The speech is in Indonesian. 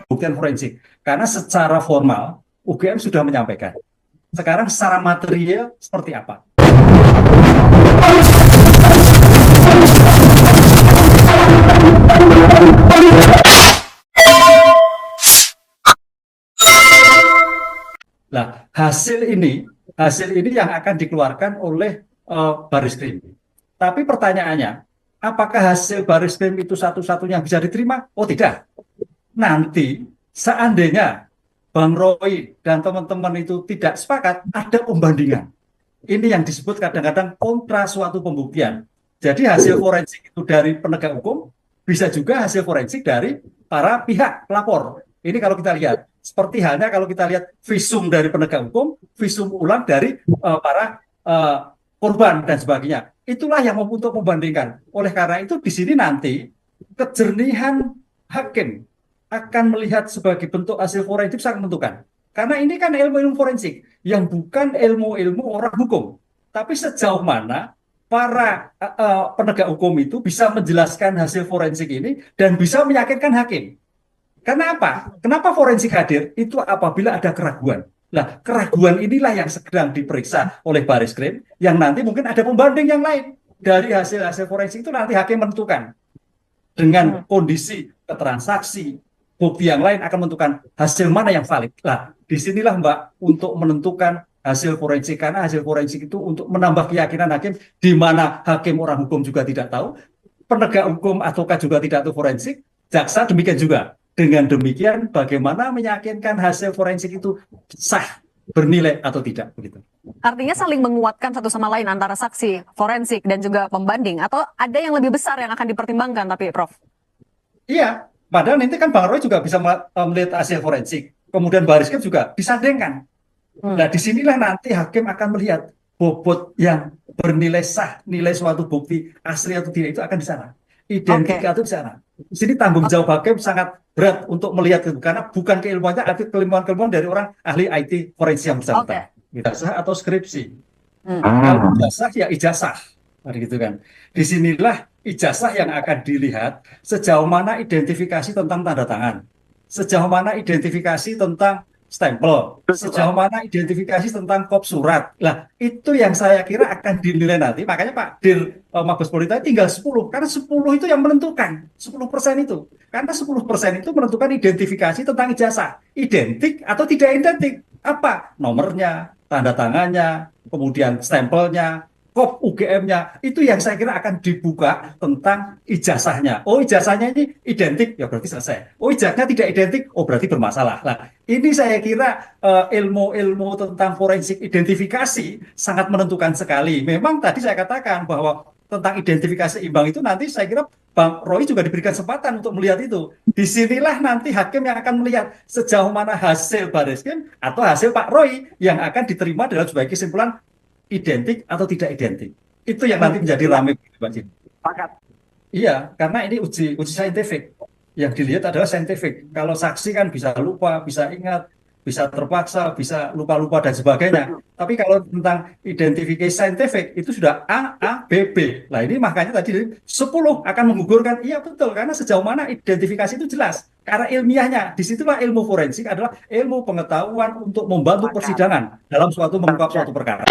pembuktian forensik. Karena secara formal UGM sudah menyampaikan. Sekarang secara material seperti apa? Nah, hasil ini yang akan dikeluarkan oleh Baris Krim. Tapi pertanyaannya, apakah hasil Baris Krim itu satu-satunya bisa diterima? Oh tidak. Nanti seandainya Bang Roy dan teman-teman itu tidak sepakat, ada pembandingan. Ini yang disebut kadang-kadang kontra suatu pembuktian. Jadi hasil forensik itu dari penegak hukum, bisa juga hasil forensik dari para pihak pelapor. Ini kalau kita lihat, seperti halnya kalau kita lihat visum dari penegak hukum, visum ulang dari para korban dan sebagainya. Itulah yang untuk membandingkan. Oleh karena itu di sini nanti kejernihan hakim akan melihat sebagai bentuk hasil forensik sangat menentukan. Karena ini kan ilmu-ilmu forensik yang bukan ilmu-ilmu orang hukum. Tapi sejauh mana para penegak hukum itu bisa menjelaskan hasil forensik ini dan bisa meyakinkan hakim. Karena apa? Kenapa forensik hadir? Itu apabila ada keraguan. Nah, keraguan inilah yang sedang diperiksa oleh Baris Krim, yang nanti mungkin ada pembanding yang lain. Dari hasil-hasil forensik itu nanti hakim menentukan. Dengan kondisi keterangan saksi, bukti yang lain akan menentukan hasil mana yang valid. Nah, disinilah Mbak, untuk menentukan hasil forensik. Karena hasil forensik itu untuk menambah keyakinan hakim, di mana hakim orang hukum juga tidak tahu, penegak hukum ataukah juga tidak tahu forensik, jaksa demikian juga. Dengan demikian, bagaimana meyakinkan hasil forensik itu sah, bernilai atau tidak, begitu. Artinya saling menguatkan satu sama lain antara saksi, forensik, dan juga pembanding, atau ada yang lebih besar yang akan dipertimbangkan, tapi Prof? Iya, padahal nanti kan Bang Roy juga bisa melihat hasil forensik, kemudian Baris Krim juga disandingkan. Nah, disinilah nanti hakim akan melihat bobot yang bernilai sah, nilai suatu bukti asli atau tidak itu akan di sana. Identik atau di sana. Di sini tanggung jawab hakim sangat berat untuk melihat itu, karena bukan keilmuannya, tapi keilmuan dari orang ahli IT forensik yang bersangkutan. Ijazah atau skripsi. Kalau ijazah ya ijazah, gitu kan. Disinilah ijazah yang akan dilihat sejauh mana identifikasi tentang tanda tangan, sejauh mana identifikasi tentang stempel, sejauh mana identifikasi tentang kop surat. Lah, itu yang saya kira akan dinilai nanti. Makanya Pak Dir Mabes Polri tadi tinggal 10, karena 10 itu yang menentukan, 10% itu. Karena 10% itu menentukan identifikasi tentang ijazah. Identik atau tidak identik. Apa? Nomornya, tanda tangannya, kemudian stempelnya, kop UGM-nya, itu yang saya kira akan dibuka tentang ijazahnya. Oh, ijazahnya ini identik, ya berarti selesai. Oh, ijazahnya tidak identik, oh berarti bermasalah. Nah, ini saya kira ilmu-ilmu tentang forensik identifikasi sangat menentukan sekali. Memang tadi saya katakan bahwa tentang identifikasi imbang itu nanti saya kira Bang Roy juga diberikan kesempatan untuk melihat itu. Disinilah nanti hakim yang akan melihat sejauh mana hasil Baris Krim atau hasil Pak Roy yang akan diterima dalam sebagai kesimpulan identik atau tidak identik. Itu yang nanti menjadi ramai, Pak Jin. Iya, karena ini uji saintifik. Yang dilihat adalah saintifik. Kalau saksi kan bisa lupa, bisa ingat, bisa terpaksa, bisa lupa-lupa dan sebagainya. Tapi kalau tentang identifikasi saintifik itu sudah A, B, B. Nah, ini makanya tadi 10 akan menggugurkan. Iya betul, karena sejauh mana identifikasi itu jelas. Karena ilmiahnya, disitulah ilmu forensik adalah ilmu pengetahuan untuk membantu persidangan dalam suatu mengungkap suatu perkara.